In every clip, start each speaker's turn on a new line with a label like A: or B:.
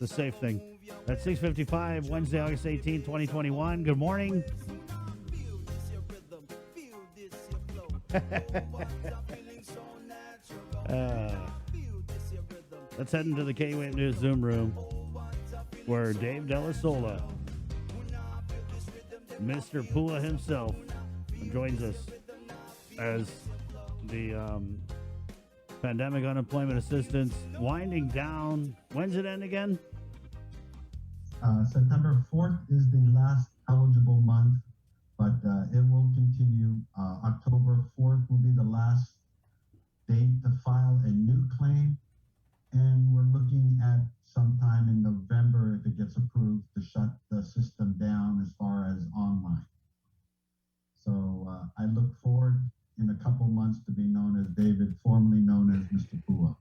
A: the safe thing. That's 6:55, Wednesday, August 18, 2021. Good morning. Let's head into the K-Wave News Zoom room where Dave Della Sola, Mr. PUA himself, joins us as the pandemic unemployment assistance winding down. When's it end again?
B: September 4th is the last eligible month, but it will continue. October 4th will be the last date to file a new claim, and we're looking at sometime in November, if it gets approved, to shut the system down as far as online. So I look forward in a couple months to be known as David, formerly known as Mr.
A: PUA.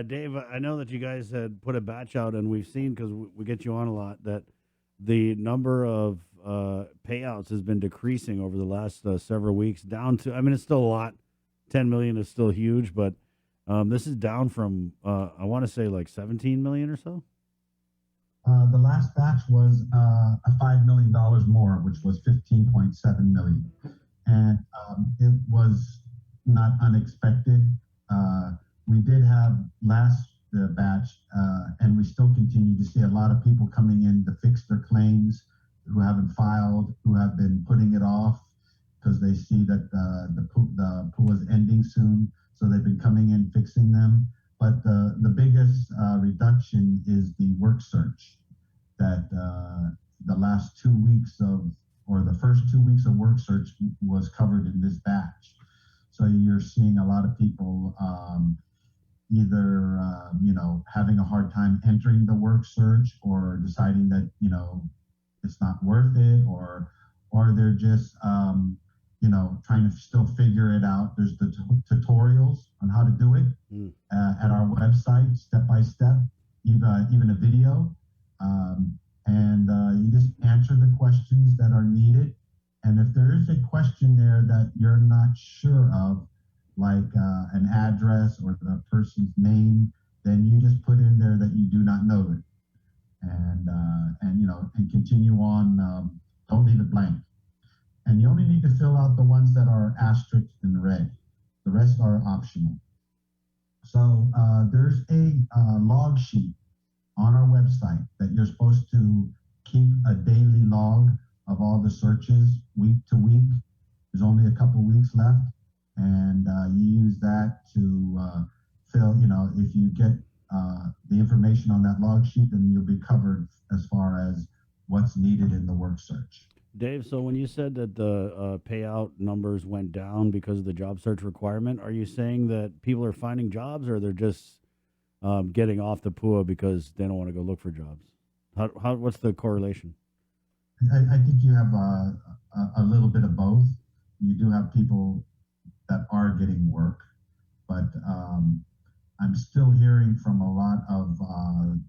A: Dave, I know that you guys had put a batch out, and we've seen, because we get you on a lot, that the number of payouts has been decreasing over the last several weeks, down to, I mean, it's still a lot. 10 million is still huge, but this is down from, I want to say, like 17 million or so.
B: The last batch was a $5 million more, which was 15.7 million. And it was not unexpected. We did have last batch, and we still continue to see a lot of people coming in to fix their claims who haven't filed, who have been putting it off because they see that the PUA is ending soon. So they've been coming in fixing them. But the biggest reduction is the work search, that the last 2 weeks or the first 2 weeks of work search was covered in this batch. So you're seeing a lot of people either, having a hard time entering the work search, or deciding that, it's not worth it, or they're just, trying to still figure it out. There's the tutorials on how to do it at our website, step by step, even a video. And you just answer the questions that are needed. And if there is a question there that you're not sure of, like an address or the person's name, then you just put in there that you do not know it. And continue on. Don't leave it blank. And you only need to fill out the ones that are asterisked in red. The rest are optional. So there's a log sheet on our website that you're supposed to keep a daily log of all the searches week to week. There's only a couple weeks left, and you use that to fill, if you get the information on that log sheet, then you'll be covered as far as what's needed in the work search.
A: Dave, so when you said that the payout numbers went down because of the job search requirement, are you saying that people are finding jobs, or they're just getting off the PUA because they don't want to go look for jobs? What's the correlation?
B: I think you have a little bit of both. You do have people that are getting work, but I'm still hearing from a lot of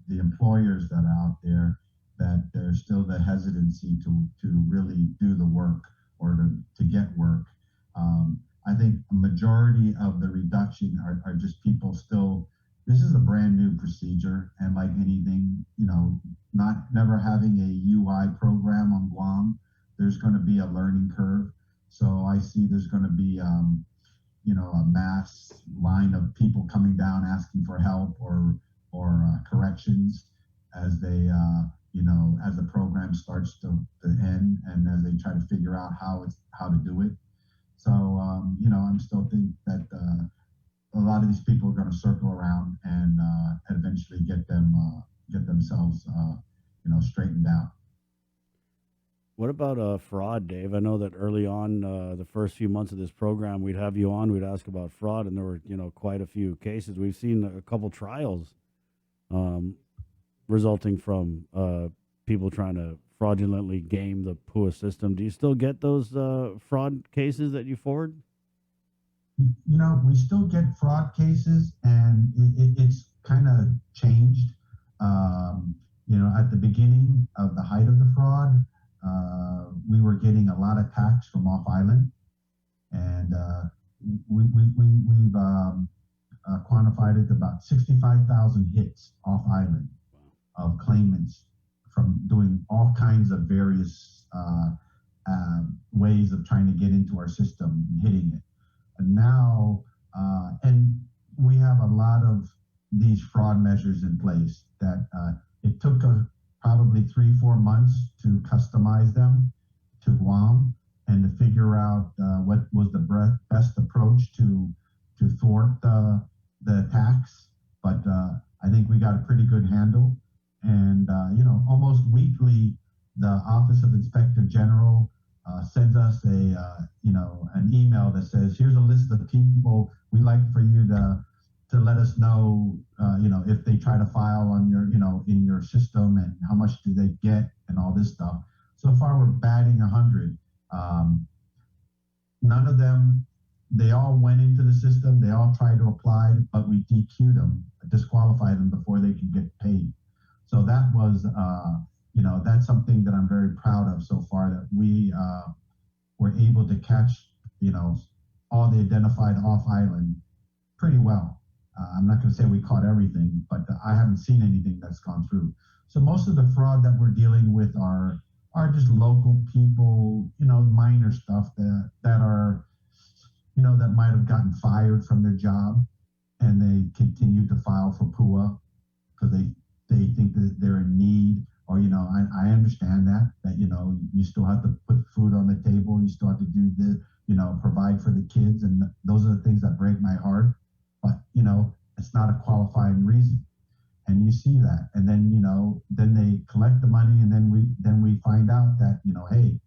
B: the employers that are out there that there's still the hesitancy to really do the work, or to get work. I think a majority of the reduction are just people still, this is a brand new procedure, and like anything, never having a UI program on Guam, there's going to be a learning curve. So I see there's going to be, a mass line of people coming down asking for help or corrections as they, as the program starts to end, and as they try to figure out how to do it. So, I'm still think that a lot of these people are going to circle around and eventually get themselves, straightened out.
A: What about fraud, Dave? I know that early on, the first few months of this program, we'd have you on, we'd ask about fraud, and there were, quite a few cases. We've seen a couple trials resulting from people trying to fraudulently game the PUA system. Do you still get those fraud cases that you forward?
B: We still get fraud cases, and it's kind of changed. At the beginning of the height of the fraud, we were getting a lot of tax from off island, and we've quantified it to about 65,000 hits off island of claimants from doing all kinds of various ways of trying to get into our system and hitting it. And now, and we have a lot of these fraud measures in place that it took probably 3-4 months to customize them to Guam and to figure out what was the best approach to thwart the attacks. But I think we got a pretty good handle. And almost weekly, the Office of Inspector General sends us an email that says, "Here's a list of people we'd like for you to let us know, if they try to file on your, in your system and how much do they get and all this stuff." So far, we're batting 100. None of them, they all went into the system. They all tried to apply, but we DQ'd them, disqualified them before they could get paid. So that was, that's something that I'm very proud of so far, that we were able to catch, all the identified off island pretty well. I'm not going to say we caught everything, but I haven't seen anything that's gone through. So most of the fraud that we're dealing with are just local people, minor stuff that are, that might have gotten fired from their job and they continue to file for PUA because they think that they're in need. Or, I understand that, you still have to put food on the table. You still have to do the, provide for the kids. And those are the things that break my heart. But, it's not a qualifying reason. And you see that. And then, then they collect the money and then we find out that, hey,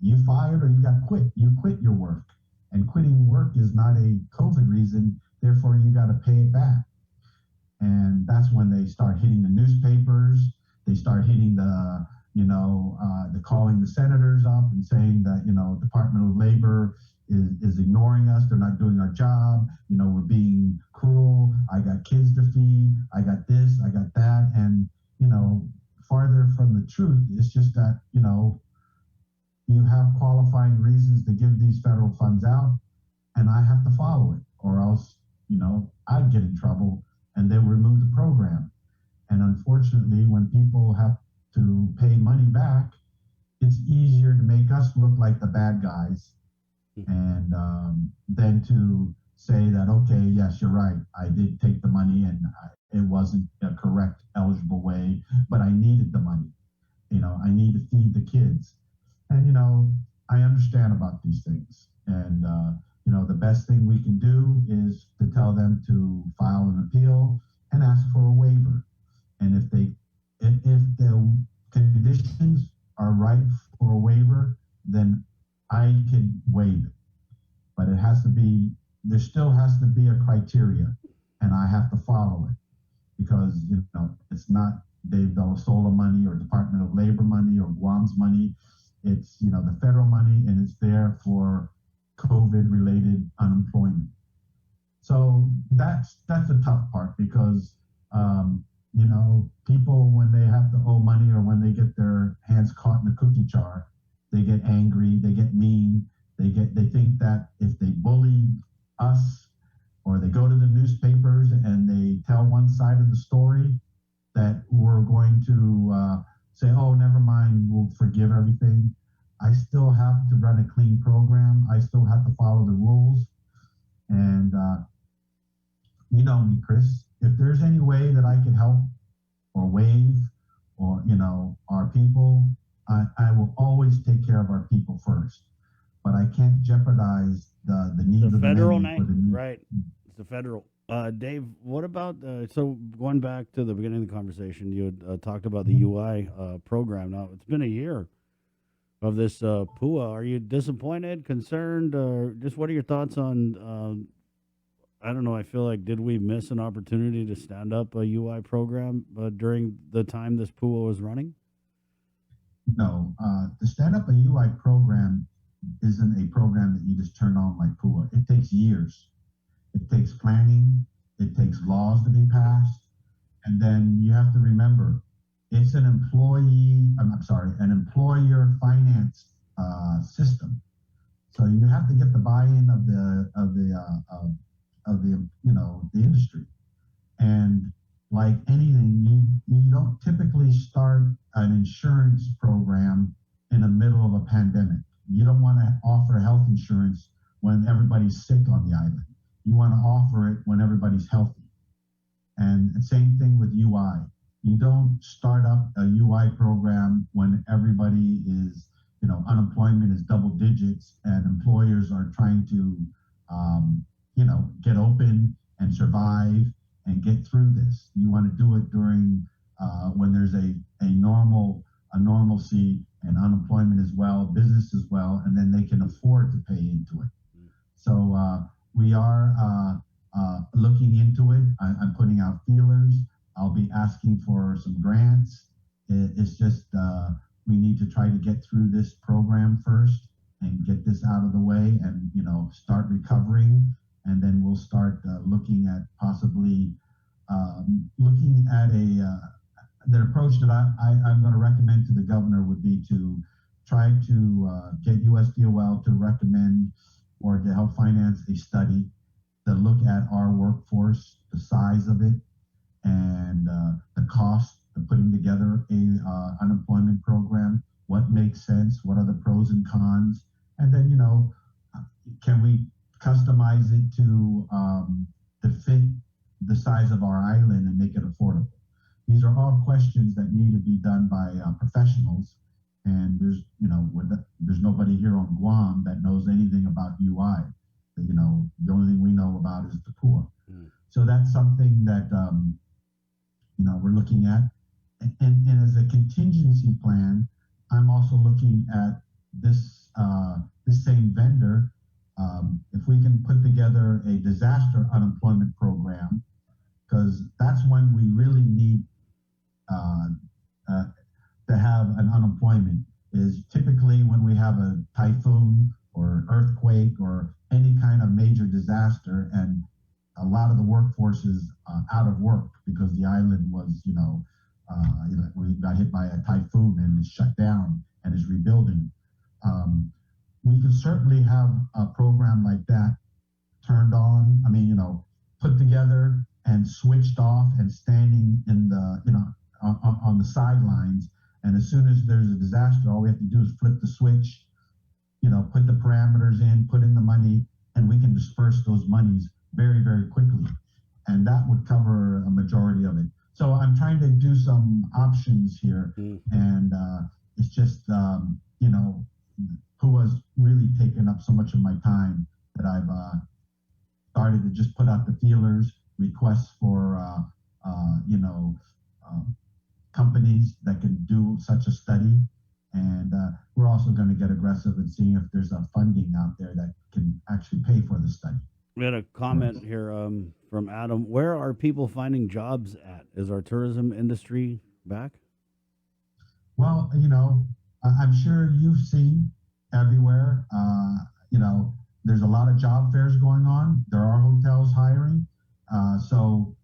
B: you fired or you got quit. You quit your work. And quitting work is not a COVID reason. Therefore, you got to pay it back. And that's when they start hitting the newspapers. They start hitting the calling the senators up and saying that, Department of Labor is ignoring us. They're not doing our job. We're being cruel. I got kids to feed. I got this, I got that. And, farther from the truth, it's just that, you have qualifying reasons to give these federal funds out and I have to follow it or else, I'd get in trouble and they remove the program. And unfortunately, when people have to pay money back, it's easier to make us look like the bad guys and then to say that, okay, yes, you're right. I did take the money and it wasn't a correct, eligible way, but I needed the money. I need to feed the kids. And, I understand about these things. And, the best thing we can do is to tell them to file an appeal and ask for a waiver. And if the conditions are right for a waiver, then I can waive it. But there still has to be a criteria and I have to follow it because, it's not Dave Della Sola money or Department of Labor money or Guam's money. It's, the federal money and it's there for COVID related unemployment. So that's the tough part because, people, when they have to owe money or when they get their hands caught in the cookie jar, they get angry, they get mean, they think that if they bully us or they go to the newspapers and they tell one side of the story that we're going to say, oh, never mind, we'll forgive everything. I still have to run a clean program. I still have to follow the rules. And you know me, Chris, if there's any way that I can help or waive or, our people, I will always take care of our people first. But I can't jeopardize the needs
A: The
B: of the
A: federal
B: many for the needs.
A: right? It's the federal. Dave, what about so going back to the beginning of the conversation? You had talked about the UI program. Now it's been a year of this PUA. Are you disappointed, concerned, or just what are your thoughts on? I don't know. I feel like did we miss an opportunity to stand up a UI program during the time this PUA was running?
B: No, to stand up a UI program isn't a program that you just turn on like PUA. It takes years. It takes planning. It takes laws to be passed. And then you have to remember, it's an an employer financed system. So you have to get the buy-in of the of the the industry. And like anything, you don't typically start an insurance program in the middle of a pandemic. You don't want to offer health insurance when everybody's sick on the island. You want to offer it when everybody's healthy. And same thing with UI. You don't start up a UI program when everybody is, unemployment is double digits and employers are trying to, get open and survive and get through this. You want to do it during when there's a normalcy and unemployment as well, business as well, and then they can afford to pay into it. So we are looking into it. I'm putting out feelers. I'll be asking for some grants. It's just we need to try to get through this program first and get this out of the way, and start recovering, and then we'll start looking at possibly looking at the approach that I'm going to recommend to the governor would be to try to get USDOL to recommend or to help finance a study to look at our workforce, the size of it, and the cost of putting together a unemployment program. What makes sense? What are the pros and cons? And then can we customize it to fit the size of our island and make it affordable? These are all questions that need to be done by professionals. And there's nobody here on Guam that knows anything about UI. The only thing we know about is the PUA. So that's something that we're looking at. And as a contingency plan, I'm also looking at this same vendor. If we can put together a disaster unemployment program, because that's when we really need to have an unemployment, is typically when we have a typhoon or earthquake or any kind of major disaster, and a lot of the workforce is out of work because the island was, we got hit by a typhoon and is shut down and is rebuilding. We can certainly have a program like that turned on. Put together and switched off and standing in the, on the sidelines. And as soon as there's a disaster, all we have to do is flip the switch, put the parameters in, put in the money, and we can disperse those monies very, very quickly. And that would cover a majority of it. So I'm trying to do some options here. And it's just, who has really taken up so much of my time that I've started to just put out the feelers, requests for, companies that can do such a study. And we're also going to get aggressive in seeing if there's a funding out there that can actually pay for the study.
A: We had a comment here from Adam. Where are people finding jobs at? Is our tourism industry back?
B: Well, I'm sure you've seen everywhere. There's a lot of job fairs going on. There are hotels hiring. So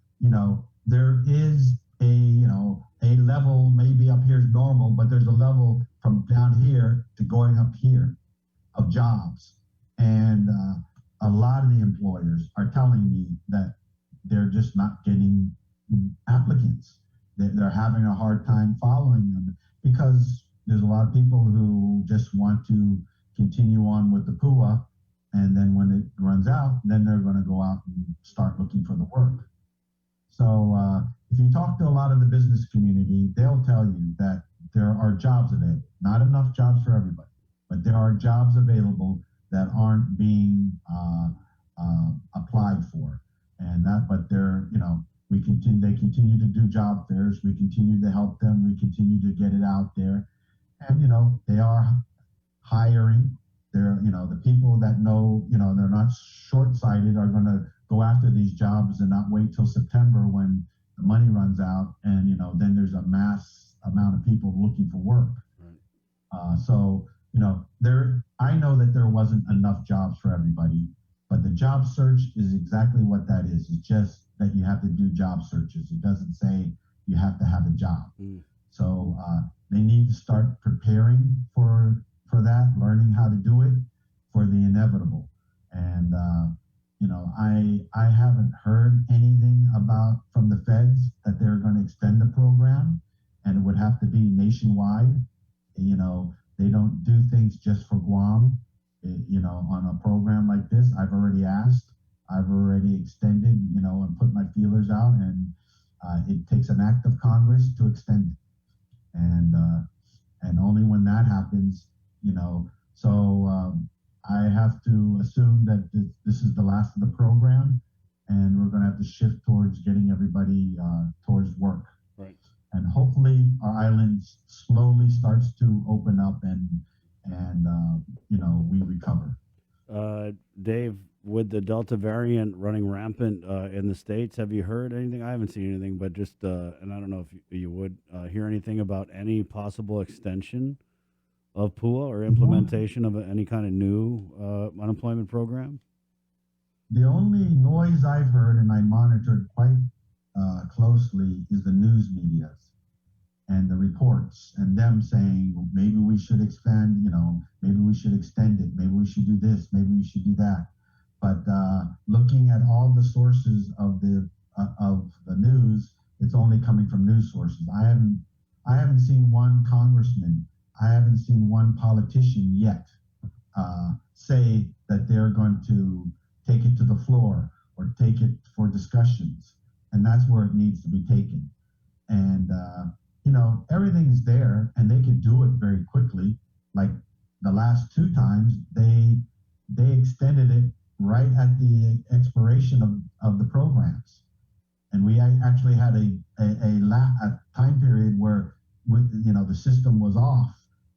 B: there is a level, maybe up here is normal, but there's a level from down here to going up here of jobs. And a lot of the employers are telling me that they're just not getting applicants. They're having a hard time following them because there's a lot of people who just want to continue on with the PUA. And then when it runs out, then they're going to go out and start looking for the work. So if you talk to a lot of the business community, they'll tell you that there are jobs available. Not enough jobs for everybody, but there are jobs available that aren't being applied for. And but they're, they continue to do job fairs. We continue to help them. We continue to get it out there. And, they are hiring. They're, the people that know, they're not short-sighted are going to go after these jobs and not wait till September when the money runs out. And, then there's a mass amount of people looking for work. Right. So, I know that there wasn't enough jobs for everybody, but the job search is exactly what that is. It's just that you have to do job searches. It doesn't say you have to have a job. So they need to start preparing for that, learning how to do it for the inevitable. And I haven't heard anything about from the feds that they're going to extend the program, and it would have to be nationwide. They don't do things just for Guam. On a program like this, I've already asked, I've already extended, and put my feelers out, and it takes an act of Congress to extend it, and only when that happens, you know. So I have to assume that this is the last of the program, and we're going to have to shift towards getting everybody towards work.
A: Right.
B: And hopefully our island slowly starts to open up, and we recover.
A: Dave, with the Delta variant running rampant in the States, have you heard anything? I haven't seen anything, but just, and I don't know if you would hear anything about any possible extension of PUA or implementation of any kind of new unemployment program?
B: The only noise I've heard, and I monitored quite closely, is the news medias and the reports, and them saying, well, maybe we should expand, maybe we should extend it, maybe we should do this, maybe we should do that. But looking at all the sources of the news, it's only coming from news sources. I haven't seen one congressman, I haven't seen one politician yet say that they're going to take it to the floor or take it for discussions, and that's where it needs to be taken. And everything's there, and they could do it very quickly. Like the last two times, they extended it right at the expiration of the programs, and we actually had a time period where the system was off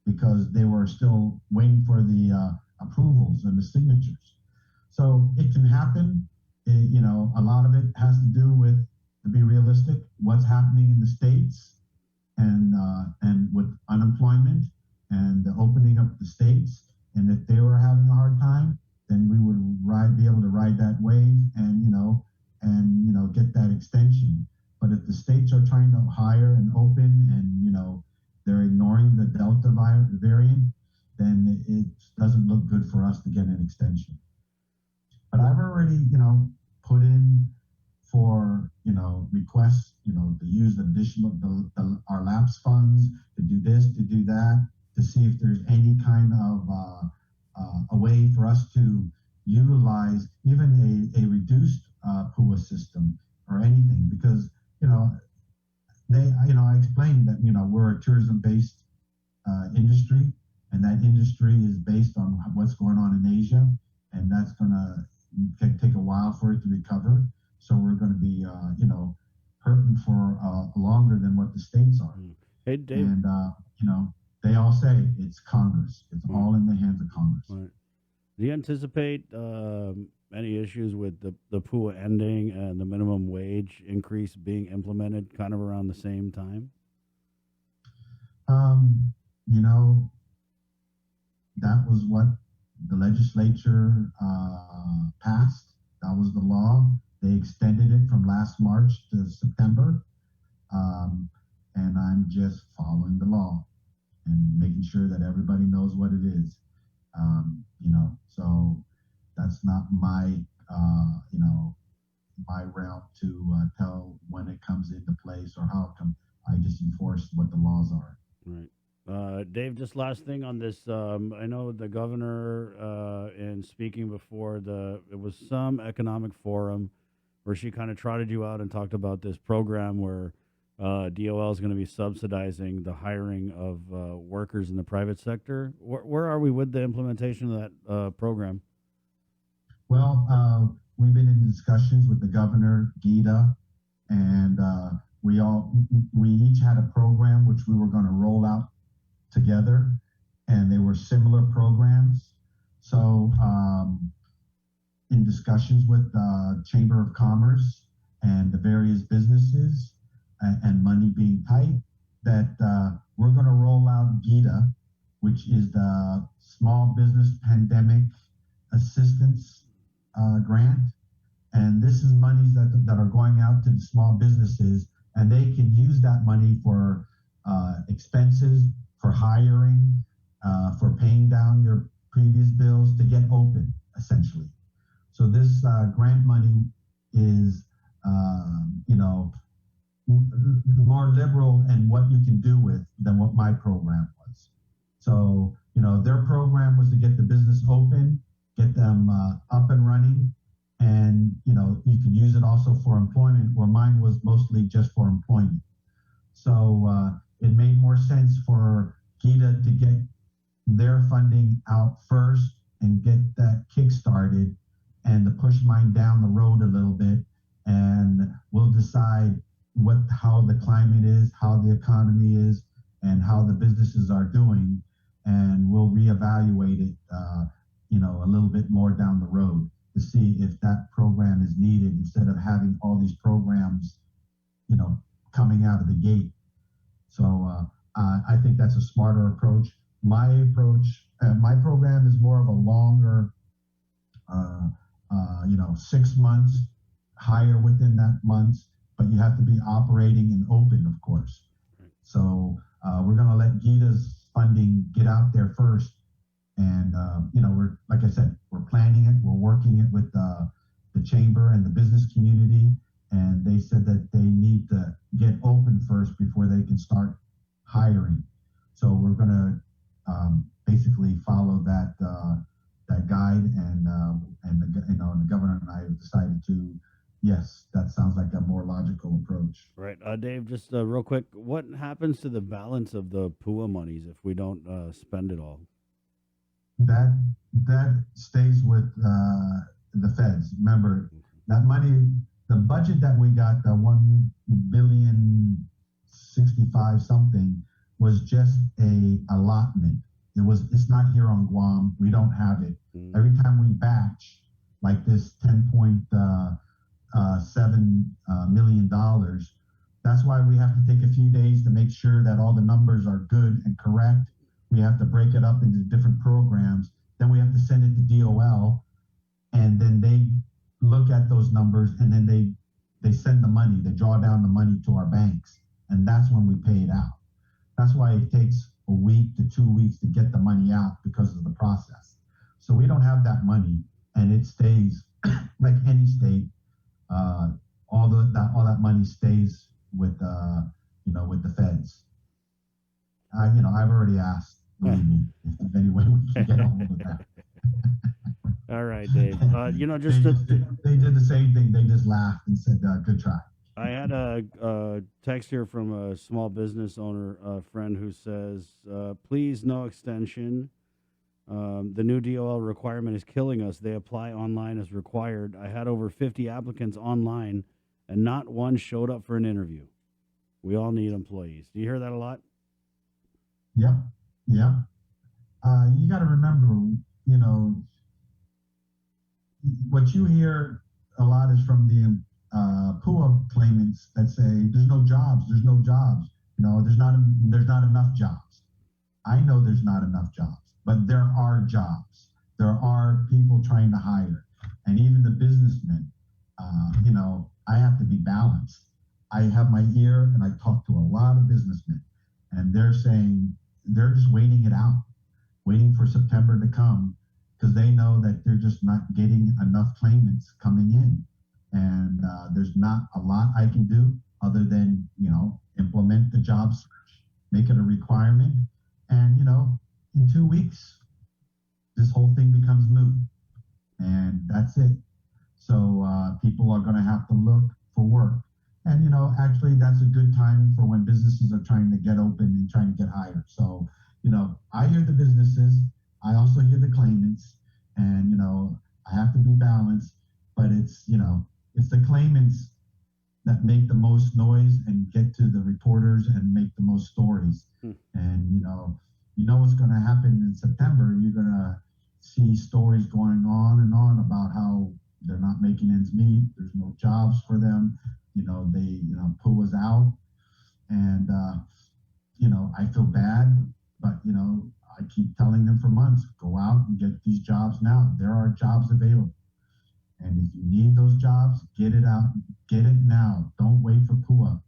B: because they were still waiting for the approvals and the signatures. So it can happen. A lot of it has to do with, to be realistic, what's happening in the states, and with unemployment and the opening up the states. And if they were having a hard time, then we would be able to ride that wave, and get that extension. But if the states are trying to hire and open, and they're ignoring the Delta variant, then it doesn't look good for us to get an extension. But I've already put in for requests, to use additional our lapse funds, to do this, to do that, to see if there's any kind of a way for us to utilize even a reduced PUA system or anything, because I explained that we're a tourism-based industry, and that industry is based on what's going on in Asia, and that's going to take a while for it to recover. So we're going to be, hurting for longer than what the states are.
A: Hey, Dave.
B: And they all say it's Congress. It's all in the hands of Congress.
A: Right. Do you anticipate any issues with the PUA ending and the minimum wage increase being implemented kind of around the same time?
B: That was what the legislature passed. That was the law. They extended it from last March to September. And I'm just following the law and making sure that everybody knows what it is. So that's not my, my realm to tell when it comes into place or how it comes. I just enforce what the laws are.
A: Right. Dave, just last thing on this. I know the governor, in speaking before it was some economic forum where she kind of trotted you out and talked about this program where DOL is going to be subsidizing the hiring of workers in the private sector. Where are we with the implementation of that program?
B: Well, we've been in discussions with the governor, Gita, and we each had a program which we were going to roll out together, and they were similar programs. So in discussions with the Chamber of Commerce and the various businesses, and money being tight, that we're going to roll out GITA, which is the Small Business Pandemic Assistance Grant. And this is monies that are going out to the small businesses, and they can use that money for expenses, for hiring, for paying down your previous bills to get open, essentially. So this grant money is, you know, more liberal in what you can do with than what my program was. So, their program was to get the business open, get them up and running, and, you can use it also for employment, where mine was mostly just for employment. So it made more sense for Gita to get their funding out first and get that kick started, and to push mine down the road a little bit, and we'll decide how the climate is, how the economy is, and how the businesses are doing, and we'll reevaluate it, a little bit more down the road to see if that program is needed, instead of having all these programs, coming out of the gate. So I think that's a smarter approach. My program is more of a longer, 6 months, higher within that months, but you have to be operating and open, of course. So we're going to let Gita's funding get out there first. And, we're, like I said, we're planning it, we're working it with the chamber and the business community. And they said that they need to get open first before they can start hiring. So we're going to basically follow that guide, and the governor and I have decided to. Yes, that sounds like a more logical approach.
A: Right. Dave, just real quick, what happens to the balance of the PUA monies if we don't spend it all?
B: That stays with the feds. Remember, that money, the budget that we got, the 1,065,000,000 something, was just a allotment. It's not here on Guam. We don't have it. Every time we batch like this $10.7 million, that's why we have to take a few days to make sure that all the numbers are good and correct. We have to break it up into different programs. Then we have to send it to DOL, and then they look at those numbers, and then they send the money. They draw down the money to our banks, and that's when we pay it out. That's why it takes a week to 2 weeks to get the money out, because of the process. So we don't have that money, and it stays like any state. All that money stays with with the feds. I've already asked. Believe me, if there's any way we can get a hold of that.
A: All right, Dave.
B: they did the same thing. They just laughed and said, "Good try."
A: I had a text here from a small business owner friend who says, please, no extension. The new DOL requirement is killing us. They apply online as required. I had over 50 applicants online, and not one showed up for an interview. We all need employees. Do you hear that a lot?
B: Yep. You got to remember, what you hear a lot is from the PUA claimants that say there's no jobs. There's not enough jobs. I know there's not enough jobs, but there are jobs. There are people trying to hire, and even the businessmen. I have to be balanced. I have my ear, and I talk to a lot of businessmen, and they're saying they're just waiting it out, waiting for September to come, because they know that they're just not getting enough claimants coming in. And there's not a lot I can do other than, implement the job search, make it a requirement. And, in 2 weeks, this whole thing becomes moot. And that's it. So people are going to have to look for work. And, actually, that's a good time for when businesses are trying to get open and trying to get hired. So, I hear the businesses. I also hear the claimants. And, I have to be balanced. But it's the claimants that make the most noise and get to the reporters and make the most stories. And, what's going to happen in September. You're going to see stories going on and on about how they're not making ends meet. There's no jobs for them. PUA's out. And, I feel bad, but, I keep telling them for months, go out and get these jobs now. There are jobs available. And if you need those jobs, get it out. Get it now. Don't wait for PUA.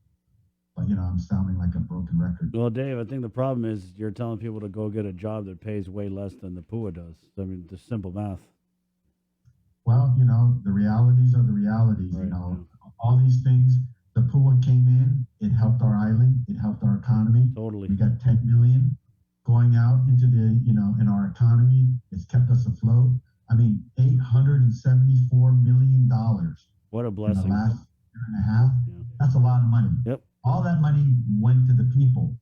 B: But, I'm sounding like a broken record.
A: Well, Dave, I think the problem is you're telling people to go get a job that pays way less than the PUA does. I mean, just simple math.
B: Well, the realities are the realities.
A: Right. Yeah.
B: All these things. The PUA came in. It helped our island. It helped our economy.
A: Totally.
B: We got 10 billion going out into in our economy. It's kept us afloat. I mean, $874 million
A: What a
B: in the
A: blessing.
B: last year and a half.
A: Yeah.
B: That's a lot of money.
A: Yep.
B: All that money went to the people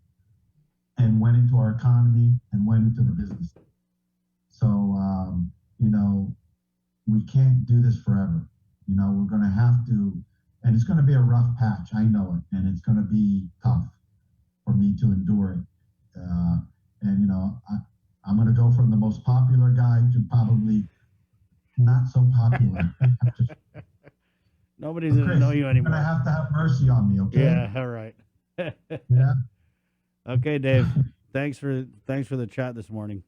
B: and went into our economy and went into the business. So, we can't do this forever. We're going to have to, and it's going to be a rough patch. I know it, and it's going to be tough for me to endure it. I'm going to go from the most popular guy to probably not so popular.
A: Nobody's
B: So
A: going to
B: Chris,
A: know you
B: you're going to
A: anymore.
B: have mercy on me, okay?
A: Yeah. All right.
B: Yeah.
A: Okay, Dave. Thanks for the chat this morning.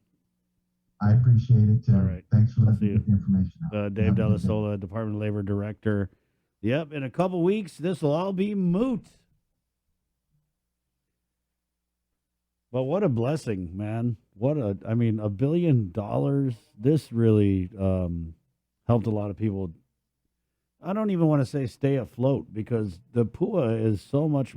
B: I appreciate it too.
A: All right.
B: Thanks for
A: I'll
B: letting
A: see
B: me
A: you.
B: get the information out.
A: Dave
B: Have a good day.
A: Delasola, Department of Labor Director. Yep, in a couple weeks, this will all be moot. But what a blessing, man. $1 billion. This really helped a lot of people. I don't even want to say stay afloat because the PUA is so much